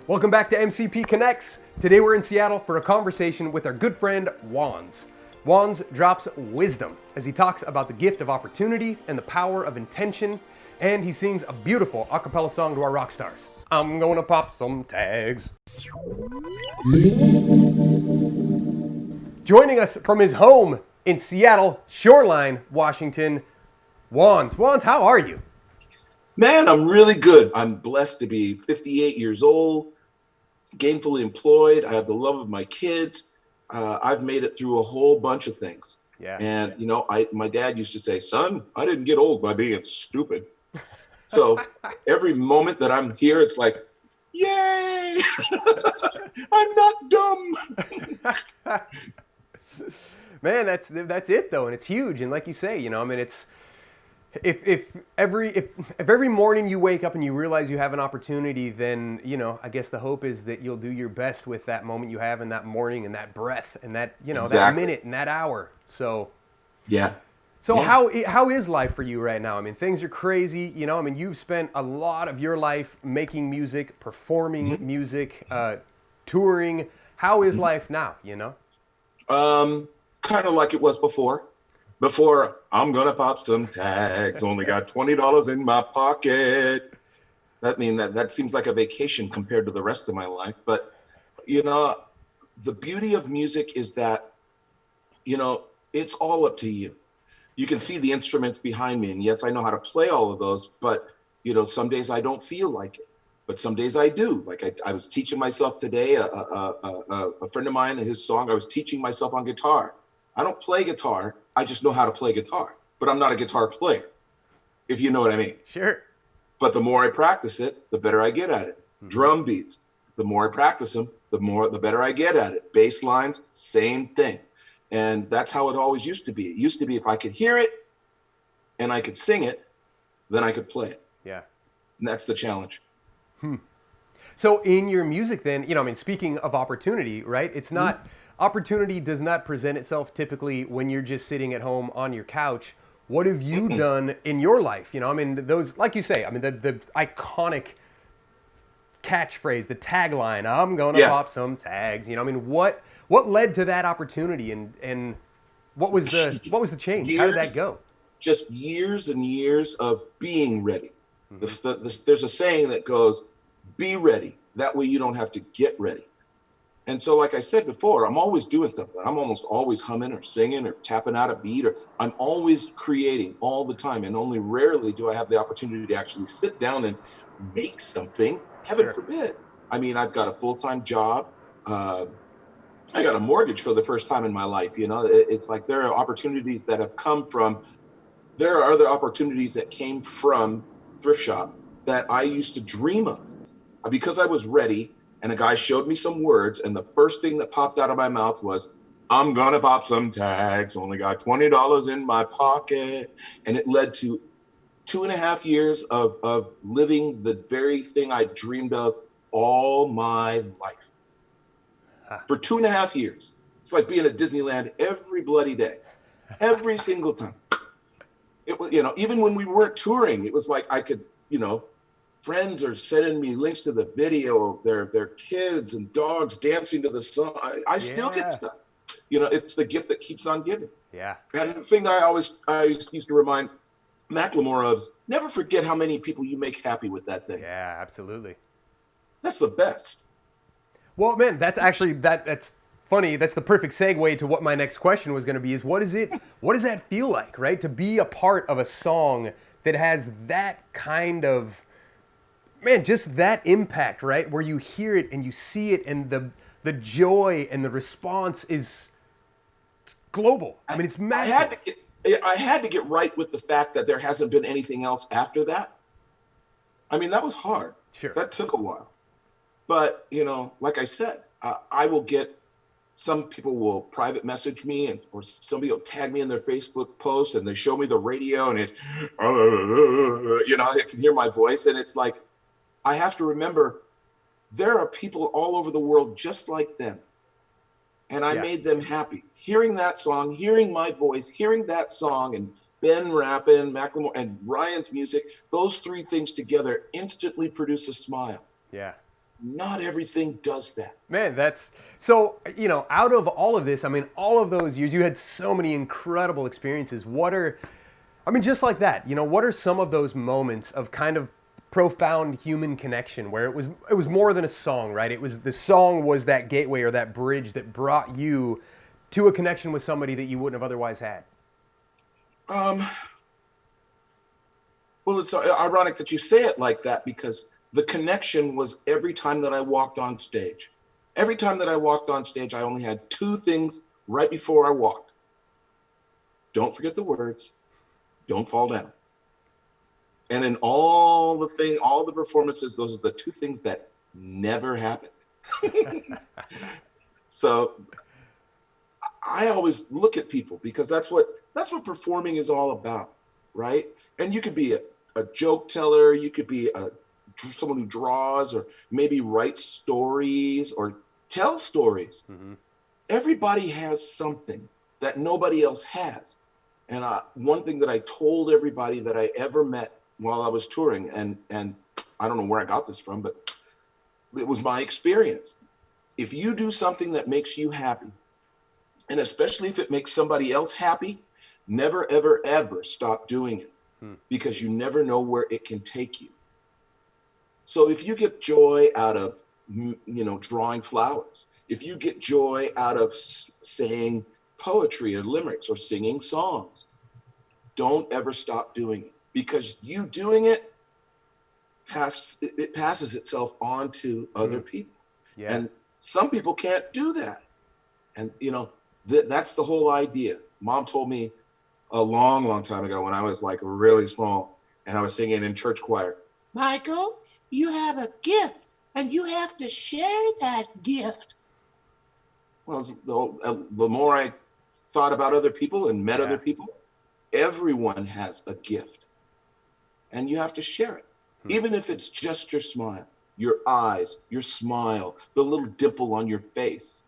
Welcome back to MCP Connects. Today we're in Seattle for a conversation with our good friend Wanz. Wanz drops wisdom as he talks about the gift of opportunity and the power of intention, and he sings a beautiful a cappella song to our rock stars. I'm gonna pop some tags. Joining us from his home in Seattle, Shoreline, Washington, Wanz. Wanz, how are you? Man, I'm really good. I'm blessed to be 58 years old, gainfully employed. I have the love of my kids. I've made it through a whole bunch of things. Yeah. And, you know, my dad used to say, son, I didn't get old by being stupid. So every moment that I'm here, it's like, yay, I'm not dumb. Man, that's it though. And it's huge. And like you say, you know, I mean, it's, if every morning you wake up and you realize you have an opportunity, then, you know, I guess the hope is that you'll do your best with that moment you have in that morning and that breath and that, you know, that minute and that hour. So, yeah. So how is life for you right now? I mean, things are crazy, you know, I mean, you've spent a lot of your life making music, performing music, touring. How is life now, you know? Kind of like it was before. Before, I'm gonna pop some tags, only got $20 in my pocket. That seems like a vacation compared to the rest of my life. But, you know, the beauty of music is that, you know, it's all up to you. You can see the instruments behind me, and yes, I know how to play all of those, but, you know, some days I don't feel like it, but some days I do. Like I was teaching myself today, a friend of mine, his song, I was teaching myself on guitar. I don't play guitar. I just know how to play guitar, but I'm not a guitar player, if you know what I mean. Sure. But the more I practice it, the better I get at it. Drum beats, the more I practice them, the better I get at it. Bass lines, same thing. And that's how it always used to be. It used to be if I could hear it and I could sing it, then I could play it. Yeah. And that's the challenge. So in your music then, you know, I mean, speaking of opportunity, right? It's not, opportunity does not present itself typically when you're just sitting at home on your couch. What have you done in your life? You know, I mean, those, like you say, I mean, the iconic catchphrase, the tagline, I'm gonna pop some tags. You know, I mean, what led to that opportunity and what was the change? How did that go? Just years and years of being ready. There's a saying that goes, be ready. That way you don't have to get ready. And so, like I said before, I'm always doing stuff. I'm almost always humming or singing or tapping out a beat, or I'm always creating all the time. And only rarely do I have the opportunity to actually sit down and make something. Heaven forbid. I mean, I've got a full-time job. I got a mortgage for the first time in my life. You know, it's like there are opportunities that have come from, there are other opportunities that came from Thrift Shop that I used to dream of. Because I was ready and a guy showed me some words, and the first thing that popped out of my mouth was, I'm gonna pop some tags, only got $20 in my pocket. And it led to 2.5 years of living the very thing I dreamed of all my life. For 2.5 years. It's like being at Disneyland every bloody day, every single time. It was, you know, even when we weren't touring, it was like I could, you know, friends are sending me links to the video of their kids and dogs dancing to the song. I still get stuff. You know, it's the gift that keeps on giving. Yeah. And the thing I used to remind Macklemore of is, never forget how many people you make happy with that thing. Yeah, absolutely. That's the best. Well, man, that's actually, that's funny. That's the perfect segue to what my next question was going to be, is what does that feel like, right? To be a part of a song that has that kind of, man, just that impact, right? Where you hear it and you see it, and the joy and the response is global. I mean, it's massive. I had to get right with the fact that there hasn't been anything else after that. I mean, that was hard. Sure. That took a while. But, you know, like I said, I will get, some people will private message me, or somebody will tag me in their Facebook post, and they show me the radio, and it, you know, I can hear my voice, and it's like, I have to remember there are people all over the world just like them. And I made them happy. Hearing that song, hearing my voice, hearing that song, and Ben rapping, Macklemore, and Ryan's music, those three things together instantly produce a smile. Yeah. Not everything does that. Man, that's so, out of all of this, I mean, all of those years, you had so many incredible experiences. Just like that, what are some of those moments of kind of profound human connection where it was more than a song, right? The song was that gateway or that bridge that brought you to a connection with somebody that you wouldn't have otherwise had. Well, it's ironic that you say it like that, because the connection was every time that I walked on stage. Every time that I walked on stage, I only had two things right before I walked. Don't forget the words. Don't fall down. And in all the performances, those are the two things that never happened. So I always look at people, because that's what performing is all about, right? And you could be a joke teller, you could be someone who draws, or maybe writes stories or tells stories. Mm-hmm. Everybody has something that nobody else has. And one thing that I told everybody that I ever met while I was touring, and I don't know where I got this from, but it was my experience. If you do something that makes you happy, and especially if it makes somebody else happy, never, ever, ever stop doing it, because you never know where it can take you. So if you get joy out of, drawing flowers, if you get joy out of saying poetry or limericks or singing songs, don't ever stop doing it, because you doing it passes itself on to other people. Yeah. And some people can't do that. And, that's the whole idea. Mom told me a long, long time ago, when I was like really small and I was singing in church choir, Michael, you have a gift and you have to share that gift. Well, the more I thought about other people and met other people, everyone has a gift and you have to share it. Even if it's just your smile, your eyes, your smile, the little dimple on your face.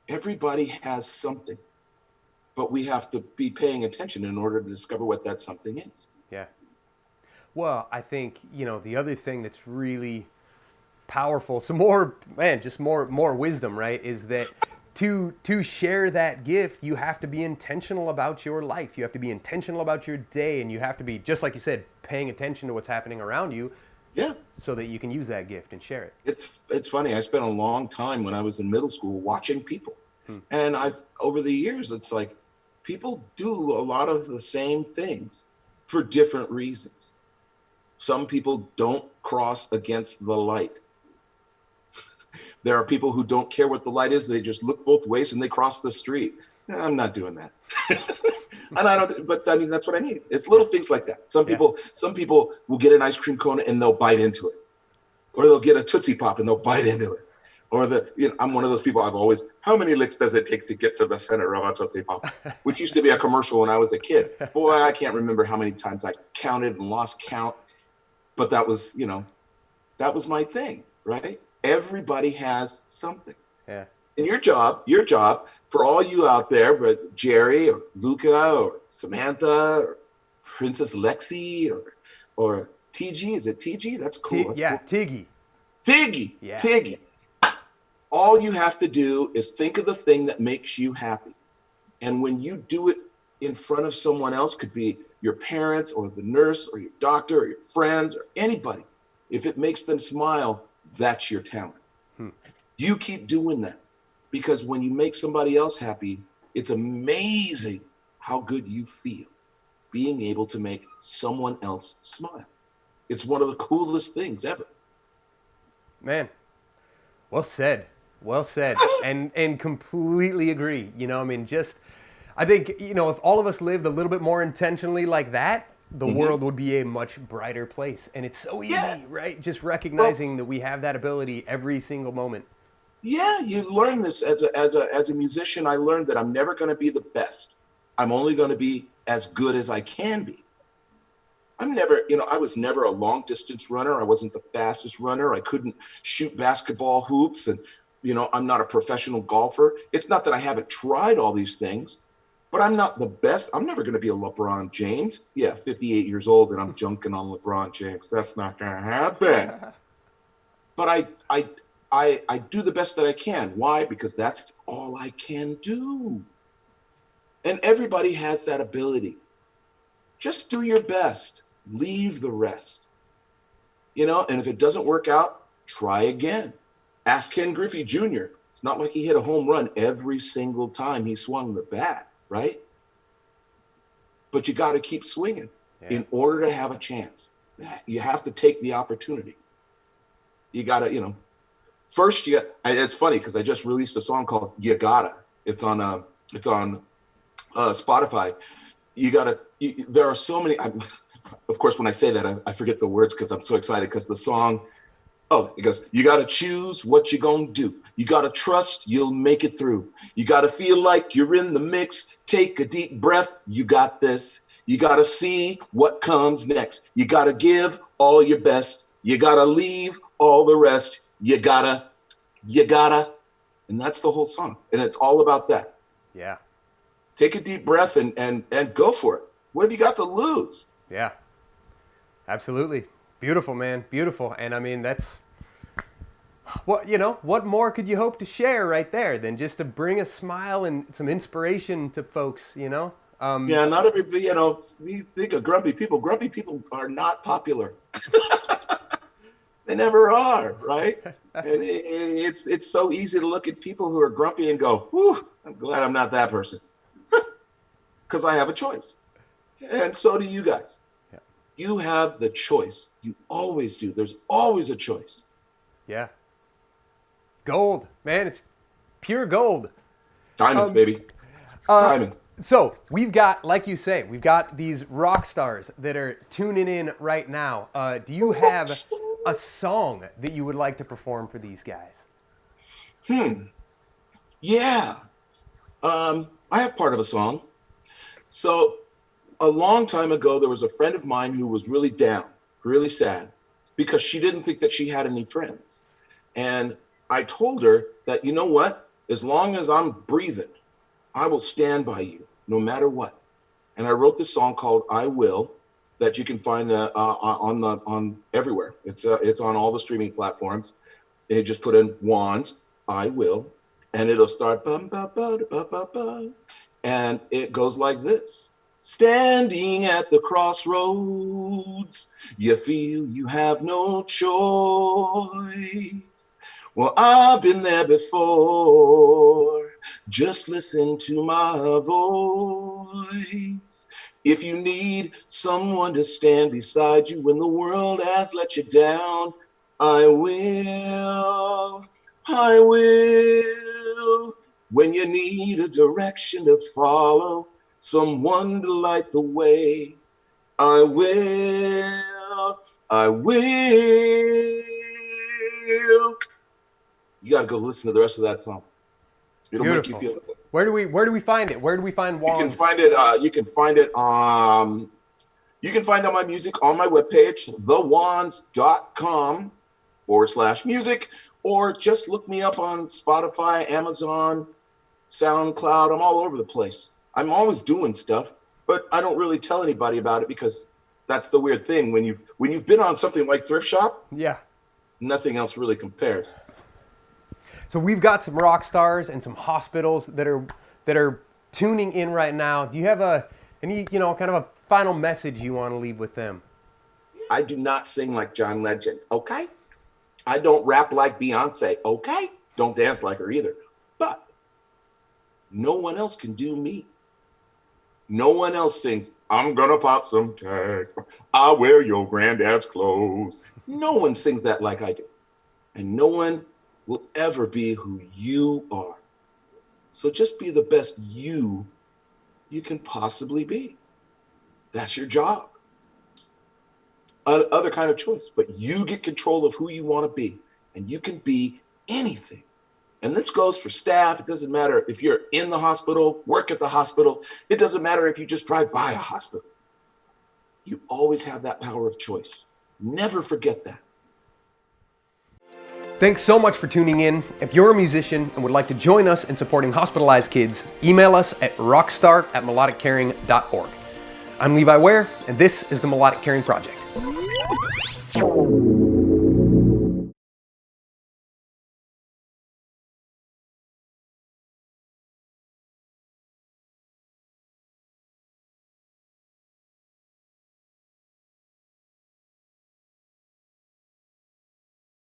Everybody has something, but we have to be paying attention in order to discover what that something is. Yeah. Well, I think, the other thing that's really powerful, some more, just more wisdom, right, is that to share that gift, you have to be intentional about your life. You have to be intentional about your day, and you have to be, just like you said, paying attention to what's happening around you. Yeah. So that you can use that gift and share it. It's funny. I spent a long time when I was in middle school watching people. And over the years, it's like people do a lot of the same things for different reasons. Some people don't cross against the light. There are people who don't care what the light is. They just look both ways and they cross the street. I'm not doing that. And that's what I mean. It's little things like that. Some people will get an ice cream cone and they'll bite into it, or they'll get a Tootsie Pop and they'll bite into it. Or I'm one of those people. How many licks does it take to get to the center of a Tootsie Pop? Which used to be a commercial when I was a kid. Boy, I can't remember how many times I counted and lost count, but that was my thing, right? Everybody has something. Yeah. And your job for all you out there, but Jerry or Luca or Samantha or Princess Lexy or Tigi, is it Tigi? That's cool. That's cool. Tigi. Yeah. Tigi. All you have to do is think of the thing that makes you happy. And when you do it in front of someone else, could be your parents or the nurse or your doctor or your friends or anybody, if it makes them smile, that's your talent. You keep doing that, because when you make somebody else happy, it's amazing how good you feel being able to make someone else smile. It's one of the coolest things ever. Man, well said. and completely agree. I think, if all of us lived a little bit more intentionally like that, the world would be a much brighter place. And it's so easy, right? Just recognizing that we have that ability every single moment. Yeah, you learn this as a musician. I learned that I'm never going to be the best. I'm only going to be as good as I can be. I was never a long distance runner. I wasn't the fastest runner. I couldn't shoot basketball hoops, and I'm not a professional golfer. It's not that I haven't tried all these things, but I'm not the best. I'm never going to be a LeBron James. Yeah, 58 years old and I'm junking on LeBron James. That's not going to happen. but I do the best that I can. Why? Because that's all I can do. And everybody has that ability. Just do your best. Leave the rest. You know, and if it doesn't work out, try again. Ask Ken Griffey Jr. It's not like he hit a home run every single time he swung the bat, right? But you got to keep swinging in order to have a chance. You have to take the opportunity. You got to, you know, first you got, it's funny because I just released a song called You Gotta. It's on Spotify. You gotta, there are so many, of course, when I say that, I forget the words because I'm so excited because the song, it goes, you got to choose what you're going to do. You got to trust you'll make it through. You got to feel like you're in the mix. Take a deep breath. You got this. You got to see what comes next. You got to give all your best. You got to leave all the rest. You gotta. And that's the whole song. And it's all about that. Yeah. Take a deep breath and go for it. What have you got to lose? Yeah. Absolutely. Beautiful, man. Beautiful. And I mean, that's what, you know, what more could you hope to share right there than just to bring a smile and some inspiration to folks, you know? Yeah, not everybody, you know, you think of grumpy people. Grumpy people are not popular. They never are, right? And it's so easy to look at people who are grumpy and go, whew, I'm glad I'm not that person. Because I have a choice. And so do you guys. Yeah. You have the choice. You always do. There's always a choice. Yeah. Gold, man. It's pure gold. Diamonds, baby. Diamonds. So we've got, like you say, we've got these rock stars that are tuning in right now. Do you have a song that you would like to perform for these guys? Yeah. I have part of a song. So a long time ago, there was a friend of mine who was really down, really sad, because she didn't think that she had any friends. And I told her that, you know what? As long as I'm breathing, I will stand by you no matter what. And I wrote this song called I Will that you can find on everywhere. It's on all the streaming platforms. And you just put in Wanz, I Will, and it'll start bum, ba, ba, ba, ba, ba. And it goes like this. Standing at the crossroads, you feel you have no choice. Well, I've been there before. Just listen to my voice. If you need someone to stand beside you when the world has let you down, I will. When you need a direction to follow, someone to light the way, I will. You got to go listen to the rest of that song. It'll Beautiful. make you feel good. Where do we find it? Where do we find Wanz? You can find it on my music on my webpage, thewanz.com/music, or just look me up on Spotify, Amazon, SoundCloud. I'm all over the place. I'm always doing stuff, but I don't really tell anybody about it because that's the weird thing. When you've been on something like Thrift Shop, yeah, nothing else really compares. So we've got some rock stars and some hospitals that are tuning in right now. Do you have any kind of a final message you want to leave with them? I do not sing like John Legend, okay? I don't rap like Beyonce, okay? Don't dance like her either. But no one else can do me. No one else sings, I'm gonna pop some tags. I'll wear your granddad's clothes. No one sings that like I do. And no one will ever be who you are. So just be the best you can possibly be. That's your job. Other kind of choice, but you get control of who you want to be, and you can be anything. And this goes for staff. It doesn't matter if you're in the hospital, work at the hospital. It doesn't matter if you just drive by a hospital. You always have that power of choice. Never forget that. Thanks so much for tuning in. If you're a musician and would like to join us in supporting hospitalized kids, email us at rockstar@melodiccaring.org. I'm Levi Ware, and this is the Melodic Caring Project.